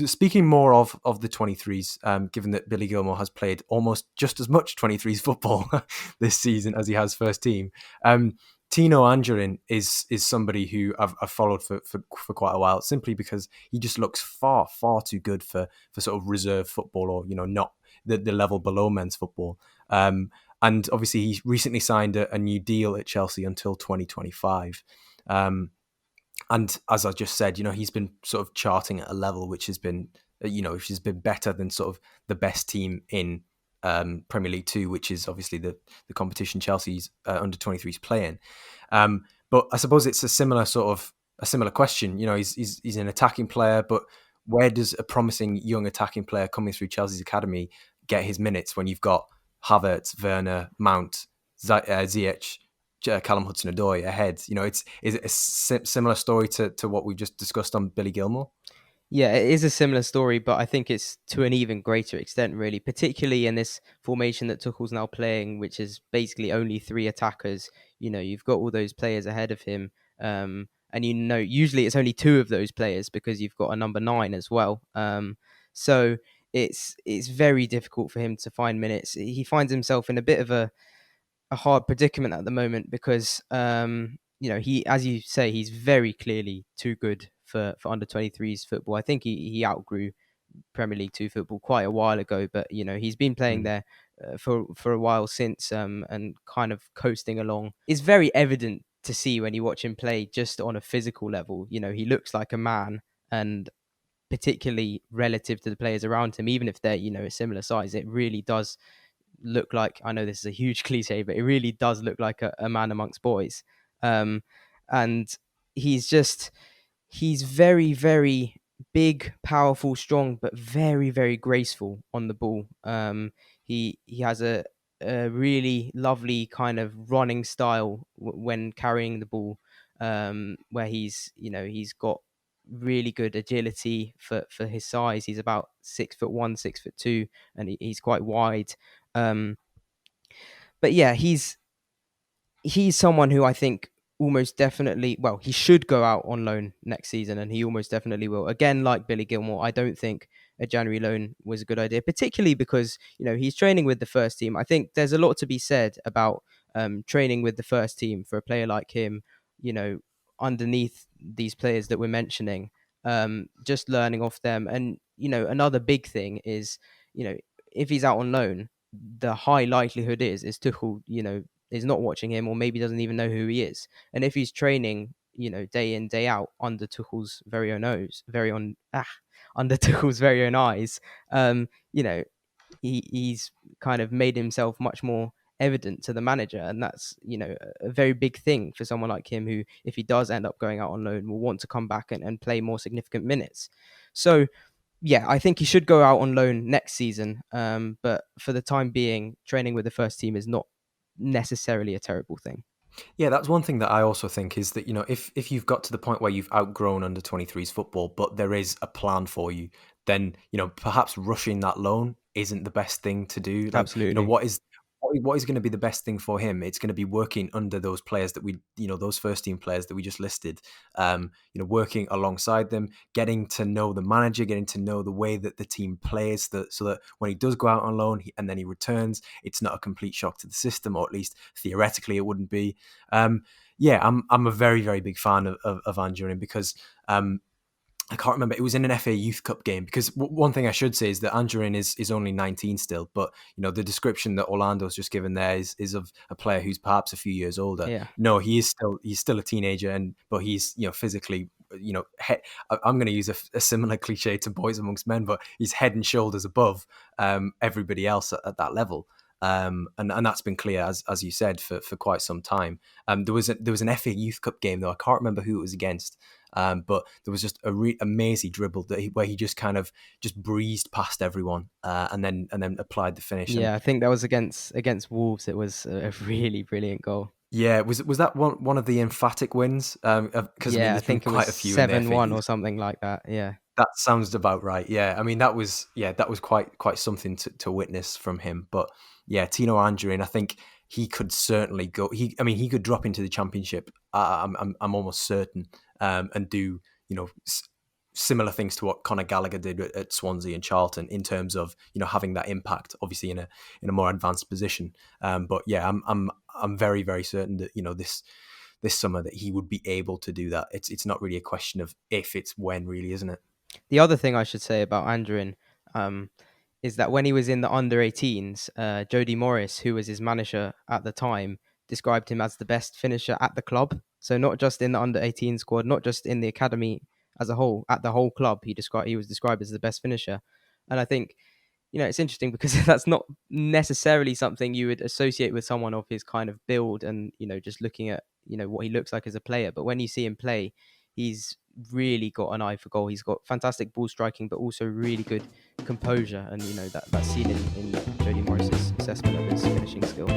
speaking more of the 23s, given that Billy Gilmour has played almost just as much 23s football this season as he has first team. Tino Anjorin is somebody who I've followed for quite a while, simply because he just looks far too good for sort of reserve football, or not the level below men's football. And obviously he recently signed a new deal at Chelsea until 2025. And as I just said, he's been sort of charting at a level which has been, which has been better than sort of the best team in Premier League 2, which is obviously the competition Chelsea's under 23s playing. But I suppose it's a similar question. He's an attacking player, but where does a promising young attacking player coming through Chelsea's academy get his minutes when you've got Havertz, Werner, Mount, Ziyech, Callum Hudson-Odoi ahead? Is it a similar story to what we've just discussed on Billy Gilmour? Yeah, it is a similar story, but I think it's to an even greater extent, really, particularly in this formation that Tuchel's now playing, which is basically only three attackers. You've got all those players ahead of him. And usually it's only two of those players because you've got a number 9 as well. So it's very difficult for him to find minutes. He finds himself in a bit of a hard predicament at the moment because he, as you say, he's very clearly too good for under 23s football. I think he outgrew Premier League 2 football quite a while ago, but he's been playing there for a while since, and kind of coasting along. It's very evident to see when you watch him play, just on a physical level. He looks like a man, and particularly relative to the players around him, even if they're a similar size, it really does look like, I know this is a huge cliche, but it really does look like a man amongst boys. And he's very, very big, powerful, strong, but very, very graceful on the ball. He has a really lovely kind of running style when carrying the ball, where he's got really good agility for his size. He's about 6'1", 6'2", and he's quite wide. But yeah, he's someone who I think almost definitely, well, he should go out on loan next season, and he almost definitely will. Again, like Billy Gilmour, I don't think a January loan was a good idea, particularly because he's training with the first team. I think there's a lot to be said about training with the first team for a player like him. Underneath these players that we're mentioning, just learning off them. And another big thing is, if he's out on loan, the high likelihood is Tuchel, is not watching him, or maybe doesn't even know who he is. And if he's training, day in, day out under Tuchel's under Tuchel's very own eyes, he's kind of made himself much more evident to the manager, and that's a very big thing for someone like him, who, if he does end up going out on loan, will want to come back and play more significant minutes. So yeah, I think he should go out on loan next season. But for the time being, training with the first team is not necessarily a terrible thing. Yeah, that's one thing that I also think is that, if you've got to the point where you've outgrown under 23s football, but there is a plan for you, then, perhaps rushing that loan isn't the best thing to do. Like, Absolutely. what is going to be the best thing for him? It's going to be working under those players that those first team players that we just listed, working alongside them, getting to know the manager, getting to know the way that the team plays, so that when he does go out on loan and then he returns, it's not a complete shock to the system, or at least theoretically it wouldn't be. Yeah, I'm a very, very big fan of Anjorin, because I can't remember. It was in an FA Youth Cup game, because one thing I should say is that Anjorin is only 19 still, but the description that Orlando's just given there is of a player who's perhaps a few years older. Yeah. No, he's still a teenager, but he's physically, I'm going to use a similar cliche to Boys Amongst Men, but he's head and shoulders above everybody else at that level. And that's been clear, as you said, for quite some time. There was an FA Youth Cup game, though I can't remember who it was against, but there was just a mazy dribble where he just kind of just breezed past everyone, and then applied the finish. Yeah, I think that was against Wolves. It was a really brilliant goal. Yeah, was that one of the emphatic wins? Because Yeah, I there's been think it was quite a few in the FA 7-1 Youth. or something like that. Yeah. That sounds about right. Yeah, I mean that was quite something to witness from him. But yeah, Tino Anjorin, I think he could certainly go. He could drop into the Championship. I'm almost certain, and do similar things to what Conor Gallagher did at Swansea and Charlton in terms of, you know, having that impact, obviously in a more advanced position. But yeah, I'm very, very certain that, you know, this summer that he would be able to do that. It's not really a question of if, it's when, really, isn't it? The other thing I should say about Anjorin, is that when he was in the under 18s, Jody Morris, who was his manager at the time, described him as the best finisher at the club. So not just in the under 18 squad, not just in the academy as a whole, at the whole club, he was described as the best finisher. And I think, you know, it's interesting because that's not necessarily something you would associate with someone of his kind of build and, you know, just looking at, you know, what he looks like as a player. But when you see him play, he's really got an eye for goal. He's got fantastic ball striking, but also really good composure. And, you know, that's seen in Jody Morris's assessment of his finishing skill.